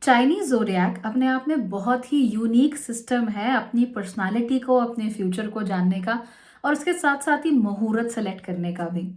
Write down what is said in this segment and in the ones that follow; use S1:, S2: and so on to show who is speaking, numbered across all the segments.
S1: Chinese zodiac अपने आप में बहुत ही यूनिक सिस्टम है अपनी पर्सनालिटी को, अपने फ्यूचर को जानने का और उसके साथ साथ ही मुहूर्त सेलेक्ट करने का भी।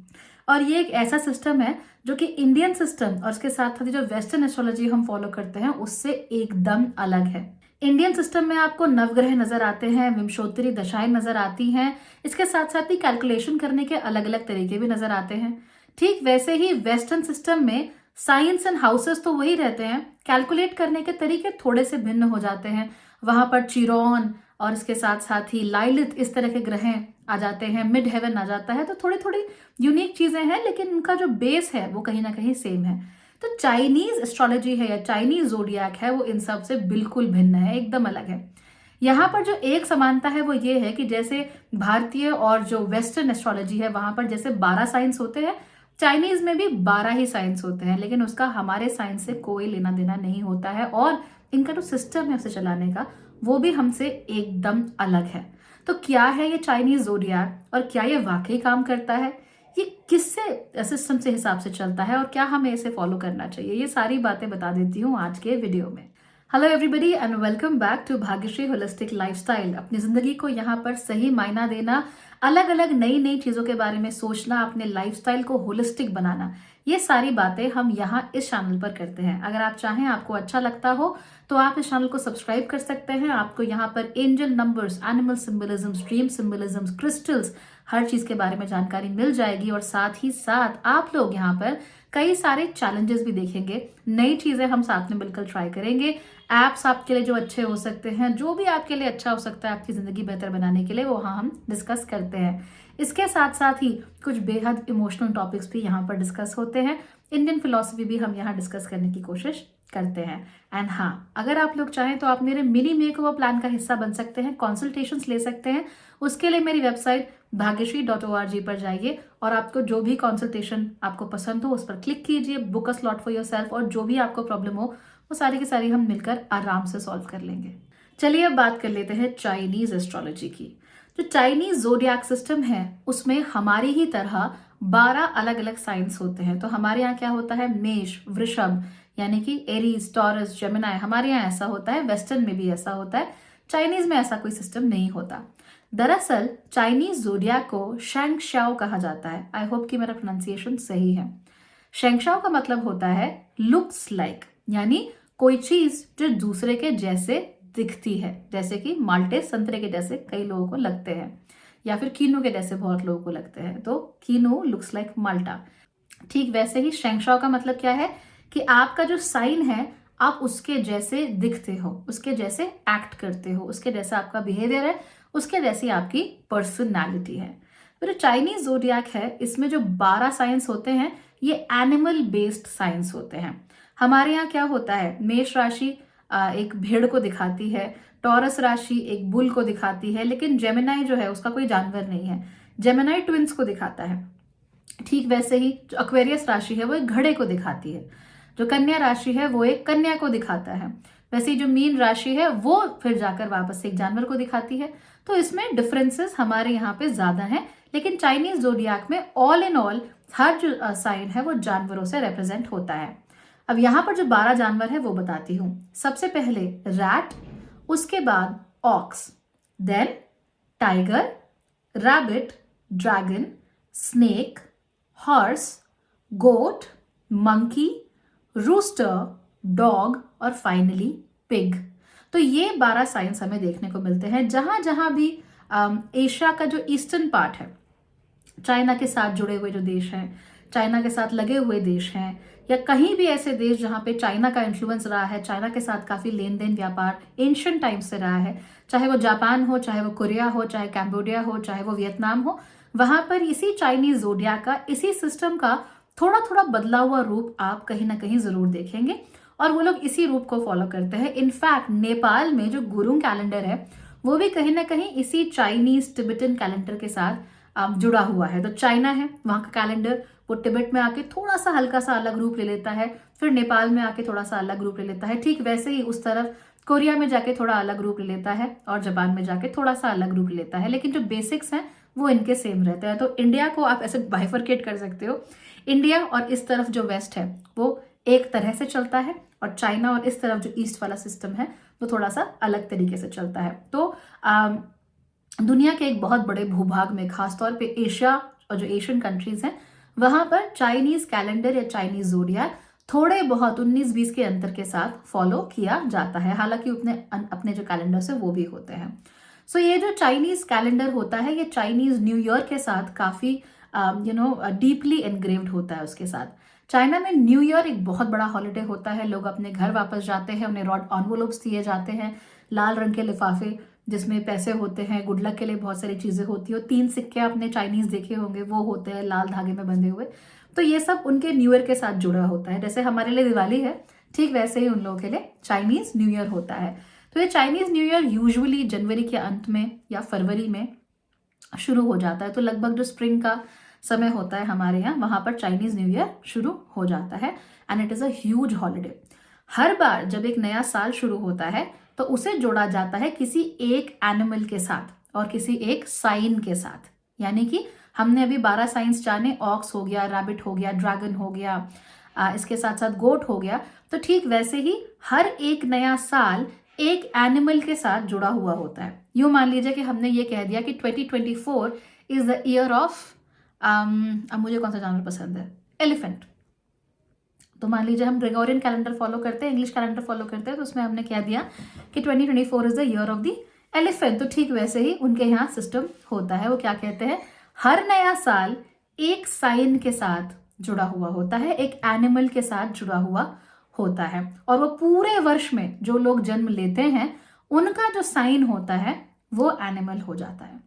S1: और ये एक ऐसा सिस्टम है जो कि इंडियन सिस्टम और उसके साथ साथ ही जो वेस्टर्न एस्ट्रोलॉजी हम फॉलो करते हैं उससे एकदम अलग है। इंडियन सिस्टम में आपको नवग्रह नजर आते हैं, विंशोत्तरी दशाएं नजर आती हैं, इसके साथ साथ ही कैलकुलेशन करने के अलग अलग तरीके भी नजर आते हैं। ठीक वैसे ही वेस्टर्न सिस्टम में साइंस एंड हाउसेस तो वही रहते हैं, कैलकुलेट करने के तरीके थोड़े से भिन्न हो जाते हैं। वहां पर चिरॉन और इसके साथ साथ ही लाइलिथ इस तरह के ग्रह आ जाते हैं, मिड हेवन आ जाता है, तो थोड़ी थोड़ी यूनिक चीजें हैं लेकिन उनका जो बेस है वो कहीं ना कहीं सेम है। तो चाइनीज एस्ट्रोलॉजी है या चाइनीज जोडियाक है वो इन सब से बिल्कुल भिन्न है, एकदम अलग है। यहाँ पर जो एक समानता है वो ये है कि जैसे भारतीय और जो वेस्टर्न एस्ट्रोलॉजी है वहां पर जैसे 12 साइंस होते हैं, चाइनीज में भी 12 ही साइंस होते हैं, लेकिन उसका हमारे साइंस से कोई लेना देना नहीं होता है और इनका जो सिस्टम है उसे चलाने का वो भी हमसे एकदम अलग है। तो क्या है ये चाइनीज जोडियाक और क्या ये वाकई काम करता है, ये किससे सिस्टम से हिसाब से चलता है और क्या हमें इसे फॉलो करना चाहिए, ये सारी बातें बता देती हूँ आज के वीडियो में। Hello everybody and welcome back to Bhagyashree holistic lifestyle. अपनी जिंदगी को यहाँ पर सही मायना देना, अलग अलग नई नई चीजों के बारे में सोचना, अपने लाइफस्टाइल को होलिस्टिक बनाना, ये सारी बातें हम यहाँ इस चैनल पर करते हैं। अगर आप चाहें, आपको अच्छा लगता हो तो आप इस चैनल को सब्सक्राइब कर सकते हैं। आपको यहाँ पर angel numbers, animal symbolism, dream symbolism, crystals, हर चीज के बारे में जानकारी मिल जाएगी और साथ ही साथ आप लोग यहाँ पर कई सारे चैलेंजेस भी देखेंगे, नई चीजें हम साथ में मिलकर ट्राई करेंगे। एप्स आपके लिए जो अच्छे हो सकते हैं, जो भी आपके लिए अच्छा हो सकता है आपकी जिंदगी बेहतर बनाने के लिए, वो वहाँ हम डिस्कस करते हैं। इसके साथ साथ ही कुछ बेहद इमोशनल टॉपिक्स भी यहाँ पर डिस्कस होते हैं। इंडियन फिलॉसफी भी हम यहाँ डिस्कस करने की कोशिश करते हैं। एंड हाँ, अगर आप लोग चाहें तो आप मेरे मिनी मेकओवर प्लान का हिस्सा बन सकते हैं, कंसल्टेशंस ले सकते हैं। उसके लिए मेरी वेबसाइट भाग्यश्री.org पर जाइए और आपको जो भी कंसल्टेशन आपको पसंद हो उस पर क्लिक कीजिए, book a slot for yourself, और जो भी आपको प्रॉब्लम हो वो सारी की सारी हम मिलकर आराम से सॉल्व कर लेंगे। चलिए अब बात कर लेते हैं चाइनीज एस्ट्रोलॉजी की। जो चाइनीज जोडियाक सिस्टम है उसमें हमारी ही तरह 12 अलग अलग साइंस होते हैं। तो हमारे यहाँ क्या होता है, मेष, वृषभ यानी कि एरीज, टॉरस, जेमिनाई, हमारे यहाँ ऐसा होता है। वेस्टर्न में भी ऐसा होता है, चाइनीज में ऐसा कोई सिस्टम नहीं होता। दरअसल चाइनीज जोडियाक को शेंग शाओ कहा जाता है। आई होप कि मेरा प्रोनाउंसिएशन सही है। शेंग शाओ का मतलब होता है लुक्स लाइक, यानी कोई चीज जो दूसरे के जैसे दिखती है, जैसे कि माल्टे संतरे के जैसे कई लोगों को लगते हैं, या फिर कीनू के जैसे बहुत लोगों को लगते हैं, तो कीनू लुक्स लाइक माल्टा। ठीक वैसे ही शेंग शाओ का मतलब क्या है कि आपका जो साइन है आप उसके जैसे दिखते हो, उसके जैसे एक्ट करते हो, उसके जैसा आपका बिहेवियर है, उसके जैसी आपकी पर्सनालिटी है। फिर चाइनीज जोडियाक है, इसमें जो 12 साइंस होते हैं ये एनिमल बेस्ड साइंस होते हैं। हमारे यहाँ क्या होता है, मेष राशि एक भेड़ को दिखाती है, टॉरस राशि एक बुल को दिखाती है, लेकिन जेमिनाई जो है उसका कोई जानवर नहीं है, जेमिनाई ट्विंस को दिखाता है। ठीक वैसे ही जो एक्वेरियस राशि है वो एक घड़े को दिखाती है, जो कन्या राशि है वो एक कन्या को दिखाता है, वैसे ही जो मीन राशि है वो फिर जाकर वापस एक जानवर को दिखाती है। तो इसमें डिफरेंसेस हमारे यहाँ पे ज्यादा हैं, लेकिन चाइनीज जोडियाक में ऑल इन ऑल हर जो साइन है वो जानवरों से रिप्रेजेंट होता है। अब यहाँ पर जो 12 जानवर है वो बताती हूँ। सबसे पहले रैट, उसके बाद ox, then tiger, rabbit, dragon, snake, horse, goat, monkey, rooster, dog और फाइनली पिग। तो ये 12 साइंस हमें देखने को मिलते हैं। जहां जहां भी एशिया का जो ईस्टर्न पार्ट है, चाइना के साथ जुड़े हुए जो देश हैं, चाइना के साथ लगे हुए देश हैं, या कहीं भी ऐसे देश जहां पे चाइना का इन्फ्लुएंस रहा है, चाइना के साथ काफी लेन देन व्यापार एंशिएंट टाइम से रहा है, चाहे वो जापान हो, चाहे वो कोरिया हो, चाहे कैम्बोडिया हो, चाहे वो वियतनाम हो, वहां पर इसी चाइनीज जोडियाक का, इसी सिस्टम का थोड़ा थोड़ा बदला हुआ रूप आप कहीं ना कहीं जरूर देखेंगे और वो लोग इसी रूप को फॉलो करते हैं। इनफैक्ट नेपाल में जो गुरुंग कैलेंडर है वो भी कहीं ना कहीं इसी चाइनीज टिबेटन कैलेंडर के साथ जुड़ा हुआ है। तो चाइना है, वहां का कैलेंडर वो तिब्बत में आके थोड़ा सा हल्का सा अलग रूप ले लेता है, फिर नेपाल में आके थोड़ा सा अलग रूप ले लेता है। ठीक वैसे ही उस तरफ कोरिया में जाके थोड़ा अलग रूप ले लेता है और जापान में जाके थोड़ा सा अलग रूप ले लेता है, लेकिन जो बेसिक्स हैं वो इनके सेम रहते हैं। तो इंडिया को आप ऐसे बाइफरकेट कर सकते हो, इंडिया और इस तरफ जो वेस्ट है वो एक तरह से चलता है, और चाइना और इस तरफ जो ईस्ट वाला सिस्टम है वो थोड़ा सा अलग तरीके से चलता है। तो दुनिया के एक बहुत बड़े भूभाग में, खासतौर पे एशिया और जो एशियन कंट्रीज हैं, वहां पर चाइनीज कैलेंडर या चाइनीज ज़ोडियाक थोड़े बहुत 19-20 के अंतर के साथ फॉलो किया जाता है। हालांकि अपने जो कैलेंडर्स है वो भी होते हैं। सो ये जो चाइनीज कैलेंडर होता है ये चाइनीज न्यू ईयर के साथ काफी डीपली एनग्रेव्ड होता है उसके साथ। चाइना में न्यू ईयर एक बहुत बड़ा हॉलिडे होता है। लोग अपने घर वापस जाते हैं, उन्हें रॉड एनवलप्स दिए जाते हैं, लाल रंग के लिफाफे जिसमें पैसे होते हैं, गुड लक के लिए बहुत सारी चीजें होती है। 3 सिक्के आपने चाइनीज देखे होंगे, वो होते हैं लाल धागे में बंधे हुए। तो ये सब उनके न्यू ईयर के साथ जुड़ा होता है। जैसे हमारे लिए दिवाली है, ठीक वैसे ही उन लोगों के लिए चाइनीज न्यू ईयर होता है। तो ये चाइनीज न्यू ईयर यूजुअली जनवरी के अंत में या फरवरी में शुरू हो जाता है। तो लगभग जो स्प्रिंग का समय होता है हमारे यहाँ, वहां पर चाइनीज न्यू ईयर शुरू हो जाता है and it is a huge holiday. हर बार जब एक नया साल शुरू होता है तो उसे जोड़ा जाता है किसी एक एनिमल के साथ और किसी एक साइन के साथ। यानी कि हमने अभी 12 साइंस जाने, ऑक्स हो गया, रैबिट हो गया, ड्रैगन हो गया, इसके साथ साथ गोट हो गया। तो ठीक वैसे ही हर एक नया साल एक एनिमल के साथ जुड़ा हुआ होता है। यूं मान लीजिए कि हमने ये कह दिया कि 2024 इज द ईयर ऑफ, अब मुझे कौन सा जानवर पसंद है, एलिफेंट। तो मान लीजिए हम ग्रेगोरियन कैलेंडर फॉलो करते हैं, इंग्लिश कैलेंडर फॉलो करते हैं, तो उसमें हमने कह दिया कि 2024 is the year of the elephant. तो ठीक वैसे ही उनके यहाँ सिस्टम होता है। वो क्या कहते हैं, हर नया साल एक साइन के साथ जुड़ा हुआ होता है, एक एनिमल के साथ जुड़ा हुआ होता है। और वो पूरे वर्ष में जो लोग जन्म लेते हैं उनका जो साइन होता है वो एनिमल हो जाता है।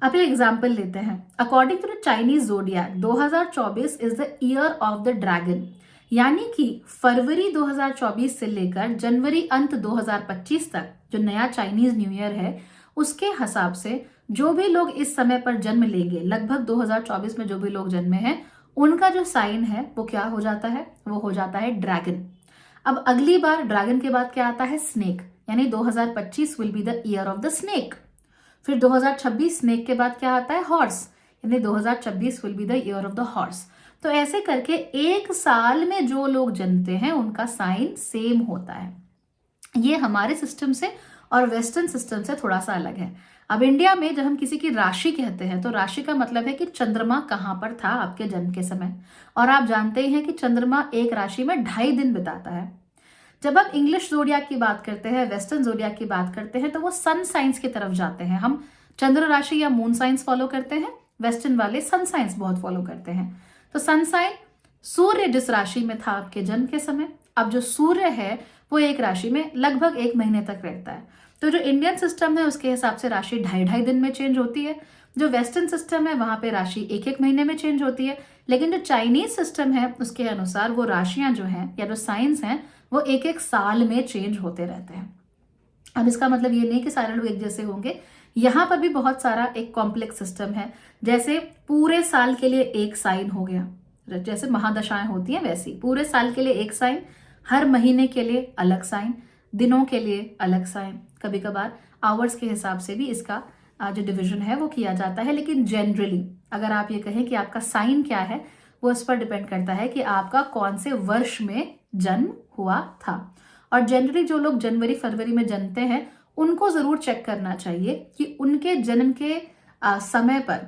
S1: अब एक एग्जाम्पल लेते हैं। According to the Chinese zodiac 2024 is the year of the dragon. यानी कि फरवरी 2024 से लेकर जनवरी अंत 2025 तक जो नया चाइनीज न्यू ईयर है उसके हिसाब से जो भी लोग इस समय पर जन्म लेंगे, लगभग 2024 में जो भी लोग जन्मे हैं, उनका जो साइन है वो क्या हो जाता है, वो हो जाता है ड्रैगन। अब अगली बार ड्रैगन के बाद क्या आता है, स्नेक। यानी 2025 will be the year of the snake. फिर 2026 स्नेक के बाद क्या आता है, हॉर्स। यानी 2026 will be the year of the horse. तो ऐसे करके एक साल में जो लोग जन्मते हैं उनका साइन सेम होता है। ये हमारे सिस्टम से और वेस्टर्न सिस्टम से थोड़ा सा अलग है। अब इंडिया में जब हम किसी की राशि कहते हैं तो राशि का मतलब है कि चंद्रमा कहाँ पर था आपके जन्म के समय। और आप जानते हैं कि चंद्रमा एक राशि में 2.5 दिन बिताता है। जब हम इंग्लिश जोडियाक की बात करते हैं, वेस्टर्न जोडियाक की बात करते हैं, तो वो सन साइंस की तरफ जाते हैं। हम चंद्र राशि या मून साइंस फॉलो करते हैं, वेस्टर्न वाले सन साइंस बहुत फॉलो करते हैं। तो सन साइन, सूर्य जिस राशि में था आपके जन्म के समय, अब जो सूर्य है वो एक राशि में लगभग 1 महीने तक रहता है। तो जो इंडियन सिस्टम है उसके हिसाब से राशि 2.5 दिन में चेंज होती है। जो वेस्टर्न सिस्टम है वहां पे राशि 1-1 महीने में चेंज होती है। लेकिन जो चाइनीज सिस्टम है उसके अनुसार वो राशियां जो हैं या जो साइंस हैं वो 1-1 साल में चेंज होते रहते हैं। अब इसका मतलब ये नहीं कि सारे लोग एक जैसे होंगे, यहाँ पर भी बहुत सारा एक कॉम्प्लेक्स सिस्टम है। जैसे पूरे साल के लिए एक साइन हो गया, जैसे महादशाएं होती हैं वैसी पूरे साल के लिए एक साइन, हर महीने के लिए अलग साइन, दिनों के लिए अलग साइन, कभी कभार आवर्स के हिसाब से भी इसका जो डिवीजन है वो किया जाता है। लेकिन जनरली अगर आप ये कहें कि आपका साइन क्या है, वो इस पर डिपेंड करता है कि आपका कौन से वर्ष में जन्म हुआ था। और जनरली जो लोग जनवरी फरवरी में जन्मते हैं उनको जरूर चेक करना चाहिए कि उनके जन्म के समय पर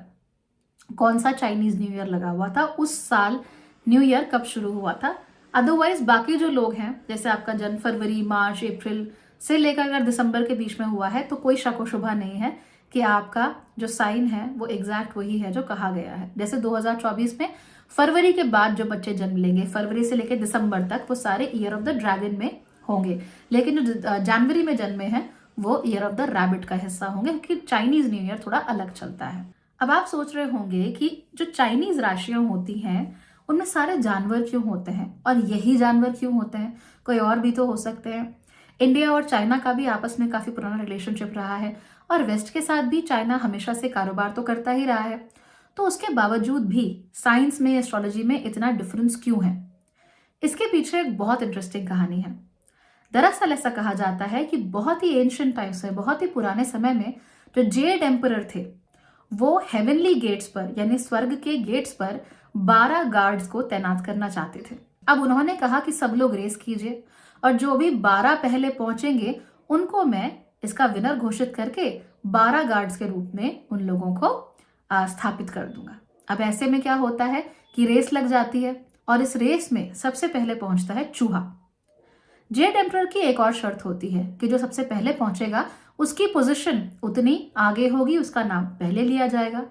S1: कौन सा चाइनीज न्यू ईयर लगा हुआ था, उस साल न्यू ईयर कब शुरू हुआ था। अदरवाइज बाकी जो लोग हैं, जैसे आपका जन्म फरवरी, मार्च, अप्रैल से लेकर अगर दिसंबर के बीच में हुआ है तो कोई शक व शुबा नहीं है कि आपका जो साइन है वो एग्जैक्ट वही है जो कहा गया है। जैसे 2024 में फरवरी के बाद जो बच्चे जन्म लेंगे, फरवरी से लेकर दिसंबर तक, वो सारे ईयर ऑफ द ड्रैगन में होंगे। लेकिन जो जनवरी में जन्मे हैं वो ईयर ऑफ द रैबिट का हिस्सा होंगे, क्योंकि चाइनीज न्यू ईयर थोड़ा अलग चलता है। अब आप सोच रहे होंगे कि जो चाइनीज राशियां होती हैं उनमें सारे जानवर क्यों होते हैं और यही जानवर क्यों होते हैं, कोई और भी तो हो सकते हैं। इंडिया और चाइना का भी आपस में काफी पुराना रिलेशनशिप रहा है और वेस्ट के साथ भी चाइना हमेशा से कारोबार तो करता ही रहा है। तो उसके बावजूद भी साइंस में, एस्ट्रोलॉजी में इतना डिफरेंस क्यों है, इसके पीछे एक बहुत इंटरेस्टिंग कहानी है। दरअसल ऐसा कहा जाता है कि बहुत ही एंशिएंट टाइम्स में, बहुत ही पुराने समय में, जो जेड एम्परर थे वो हेवनली गेट्स पर यानी स्वर्ग के गेट्स पर 12 गार्ड्स को तैनात करना चाहते थे। अब उन्होंने कहा कि सब लोग रेस कीजिए और जो भी 12 पहले पहुंचेंगे उनको मैं इसका विनर घोषित करके 12 गार्ड्स के रूप में उन लोगों को स्थापित कर दूंगा। अब ऐसे में क्या होता है कि रेस लग जाती है और इस रेस में सबसे पहले पहुंचता है चूहा। जेड एम्परर की एक और शर्त होती है कि जो सबसे पहले पहुंचेगा उसकी पोजीशन उतनी आगे होगी, उसका नाम पहले लिया जाएगा।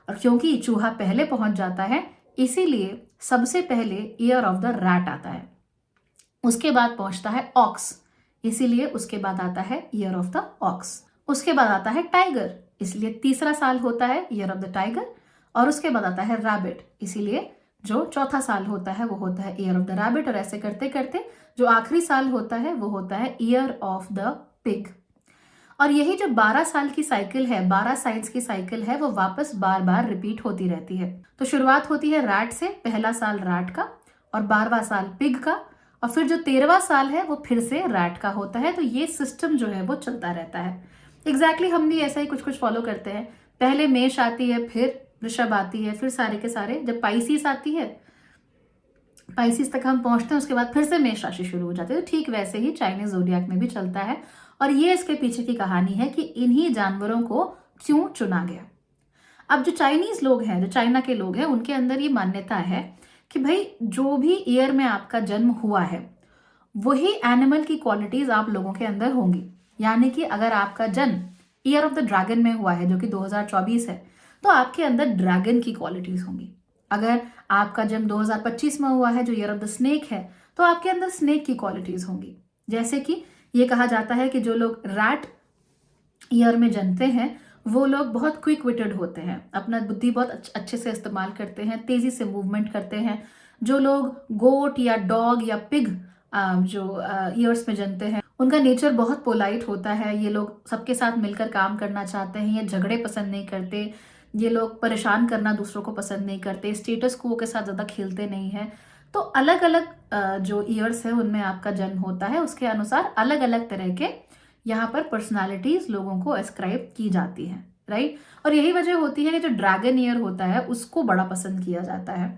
S1: और क्योंकि चूहा पहले पहुंच जाता है इसीलिए सबसे पहले ईयर ऑफ द रैट आता है। उसके बाद पहुंचता है ऑक्स, इसीलिए उसके बाद आता है ईयर ऑफ द ऑक्स। उसके बाद आता है टाइगर, इसलिए तीसरा साल होता है ईयर ऑफ द टाइगर। और उसके बाद आता है रैबिट, इसीलिए जो चौथा साल होता है वो होता है ईयर ऑफ द रैबिट। और ऐसे करते करते जो आखिरी साल होता है वो होता है ईयर ऑफ द पिग। और यही जो 12 साल की साइकिल है, 12 साइंस की साइकिल है, वो वापस बार बार रिपीट होती रहती है। तो शुरुआत होती है रैट से, पहला साल रैट का और 12वां साल पिग का, और फिर जो 13वां साल है वो फिर से रैट का होता है। तो ये सिस्टम जो है वो चलता रहता है। एग्जैक्टली हम भी ऐसा ही कुछ कुछ फॉलो करते हैं। पहले मेष आती है, फिर वृषभ आती है, फिर सारे के सारे जब पाइसिस आती है, पाइसिस तक हम पहुंचते हैं, उसके बाद फिर से मेष राशि शुरू हो जाती है। तो ठीक वैसे ही चाइनीज ज़ोडिएक में भी चलता है। और ये इसके पीछे की कहानी है कि इन्हीं जानवरों को क्यों चुना गया। अब जो चाइनीज लोग हैं, जो चाइना के लोग हैं, उनके अंदर ये मान्यता है कि भाई जो भी ईयर में आपका जन्म हुआ है वही एनिमल की क्वालिटीज आप लोगों के अंदर होंगी। यानी कि अगर आपका जन्म ईयर ऑफ द ड्रैगन में हुआ है जो कि 2024 है, तो आपके अंदर ड्रैगन की क्वालिटीज होंगी। अगर आपका जन्म 2025 में हुआ है जो ईयर ऑफ द स्नेक है, तो आपके अंदर स्नेक की क्वालिटीज होंगी। जैसे कि ये कहा जाता है कि जो लोग रैट ईयर में जन्मते हैं वो लोग बहुत क्विक विटेड होते हैं, अपना बुद्धि बहुत अच्छे से इस्तेमाल करते हैं, तेजी से मूवमेंट करते हैं। जो लोग गोट या डॉग या पिग जो ईयर्स में जन्मते हैं उनका नेचर बहुत पोलाइट होता है। ये लोग सबके साथ मिलकर काम करना चाहते हैं, ये झगड़े पसंद नहीं करते, ये लोग परेशान करना दूसरों को पसंद नहीं करते, स्टेटस को के साथ ज़्यादा खेलते नहीं हैं। तो अलग अलग जो ईयर्स है उनमें आपका जन्म होता है, उसके अनुसार अलग अलग तरह के यहाँ पर पर्सनालिटीज लोगों को एस्क्राइब की जाती है, राइट। और यही वजह होती है कि जो ड्रैगन ईयर होता है उसको बड़ा पसंद किया जाता है।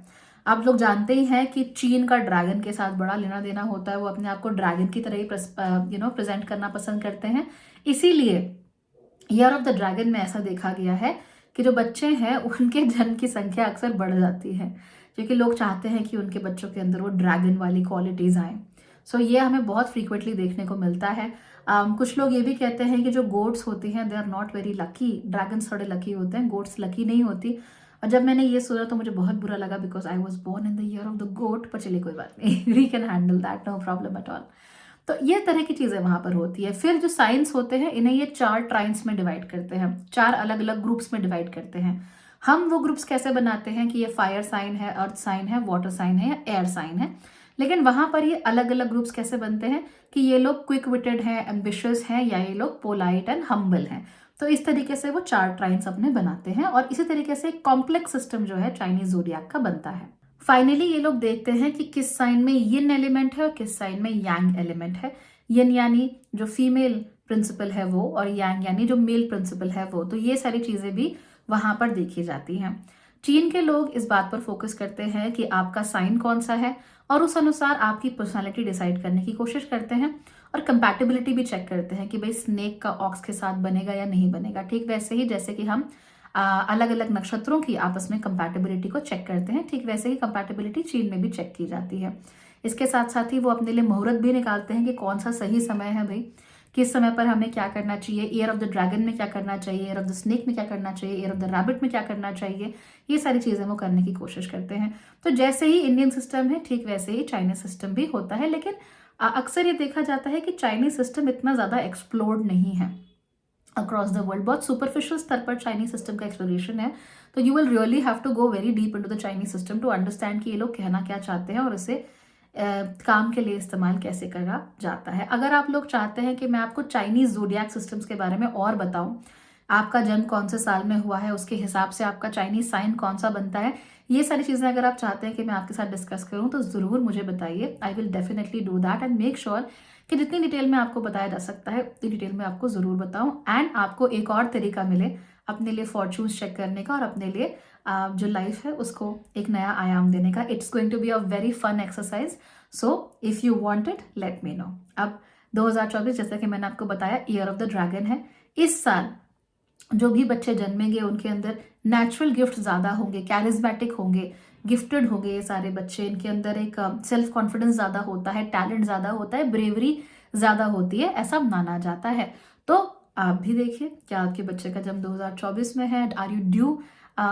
S1: आप लोग जानते ही हैं कि चीन का ड्रैगन के साथ बड़ा लेना देना होता है, वो अपने आप को ड्रैगन की तरह ही प्रेजेंट करना पसंद करते हैं। इसीलिए ईयर ऑफ द ड्रैगन में ऐसा देखा गया है कि जो बच्चे हैं उनके जन्म की संख्या अक्सर बढ़ जाती है, क्योंकि लोग चाहते हैं कि उनके बच्चों के अंदर वो ड्रैगन वाली क्वालिटीज आए। सो ये हमें बहुत फ्रीक्वेंटली देखने को मिलता है। कुछ लोग ये भी कहते हैं कि जो गोट्स होती हैं they are not very lucky, dragons थोड़े लकी होते हैं, गोट्स लकी नहीं होती। और जब मैंने ये सुना तो मुझे बहुत बुरा लगा, because I was born in the year of the goat. पर चलिए कोई बात नहीं, we can handle that, no problem at all. तो ये तरह की चीजें वहां पर होती है। फिर जो साइंस होते हैं इन्हें ये 4 ट्राइन्स में डिवाइड करते हैं, 4 अलग अलग ग्रुप्स में डिवाइड करते हैं। हम वो ग्रुप्स कैसे बनाते हैं कि ये फायर साइन है, अर्थ साइन है, वाटर साइन है या एयर साइन है, लेकिन वहां पर ये अलग अलग ग्रुप्स कैसे बनते हैं कि ये लोग क्विक विटेड हैं, एम्बिशियस हैं, या ये लोग पोलाइट एंड हम्बल हैं। तो इस तरीके से वो 4 ट्राइन्स अपने बनाते हैं और इसी तरीके से एक कॉम्प्लेक्स सिस्टम जो है चाइनीज ज़ोडिएक का बनता है। फाइनली ये लोग देखते हैं कि किस साइन में यिन एलिमेंट है और किस साइन में यांग एलिमेंट है। यिन यानी जो फीमेल प्रिंसिपल है वो, और यांग यानी जो मेल प्रिंसिपल है वो। तो ये सारी चीजें भी वहां पर देखी जाती हैं। चीन के लोग इस बात पर फोकस करते हैं कि आपका साइन कौन सा है और उस अनुसार आपकी पर्सनालिटी डिसाइड करने की कोशिश करते हैं, और कंपैटिबिलिटी भी चेक करते हैं कि भाई स्नेक का ऑक्स के साथ बनेगा या नहीं बनेगा। ठीक वैसे ही जैसे कि हम अलग अलग नक्षत्रों की आपस में कंपैटिबिलिटी को चेक करते हैं, ठीक वैसे ही कंपैटिबिलिटी चीन में भी चेक की जाती है। इसके साथ साथ ही वो अपने लिए मुहूर्त भी निकालते हैं कि कौन सा सही समय है भाई, किस समय पर हमें क्या करना चाहिए, ईयर ऑफ द ड्रैगन में क्या करना चाहिए, ईयर ऑफ द स्नेक में क्या करना चाहिए, ईयर ऑफ द रैबिट में क्या करना चाहिए। ये सारी चीजें वो करने की कोशिश करते हैं। तो जैसे ही इंडियन सिस्टम है ठीक वैसे ही चाइनीज सिस्टम भी होता है, लेकिन अक्सर ये देखा जाता है कि चाइनीज सिस्टम इतना ज्यादा एक्सप्लोर्ड नहीं है अक्रॉस द वर्ल्ड। बहुत सुपरफिशियल स्तर पर चाइनीज सिस्टम का एक्सप्लोरेशन है। तो you will really have to go very deep into the Chinese system to understand कि ये लोग कहना क्या चाहते हैं और इसे काम के लिए इस्तेमाल कैसे करा जाता है। अगर आप लोग चाहते हैं कि मैं आपको चाइनीज ज़ोडिएक सिस्टम्स के बारे में और बताऊं, आपका जन्म कौन से साल में हुआ है उसके हिसाब से आपका चाइनीज साइन कौन सा बनता है, ये सारी चीजें अगर आप चाहते हैं कि मैं आपके साथ डिस्कस करूं तो जरूर मुझे बताइए। I will definitely do that and make sure कि जितनी डिटेल में आपको बताया जा सकता है उतनी डिटेल में आपको जरूर बताऊं, एंड आपको एक और तरीका मिले अपने लिए फॉर्चून्स चेक करने का और अपने लिए जो लाइफ है उसको एक नया आयाम देने का। It's going to be a very fun exercise. So if you want it let me know. अब 2024 जैसा कि मैंने आपको बताया ईयर ऑफ द ड्रैगन है। इस साल जो भी बच्चे जन्मेंगे उनके अंदर नेचुरल गिफ्ट ज़्यादा होंगे, कैरिज्मेटिक होंगे, गिफ्टेड होंगे ये सारे बच्चे। इनके अंदर एक सेल्फ कॉन्फिडेंस ज़्यादा होता है, टैलेंट ज़्यादा होता है, ब्रेवरी ज़्यादा होती है, ऐसा माना जाता है। तो आप भी देखिए क्या आपके बच्चे का जन्म 2024 में है। Are you due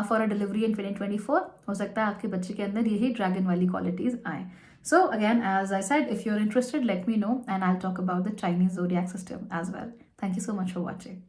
S1: for a delivery in 2024? हो सकता है आपके बच्चे के अंदर यही ड्रैगन वाली क्वालिटीज़ आए। So again, as I said, if you're interested, let me know and I'll talk about the Chinese zodiac system as well. Thank you so much for watching.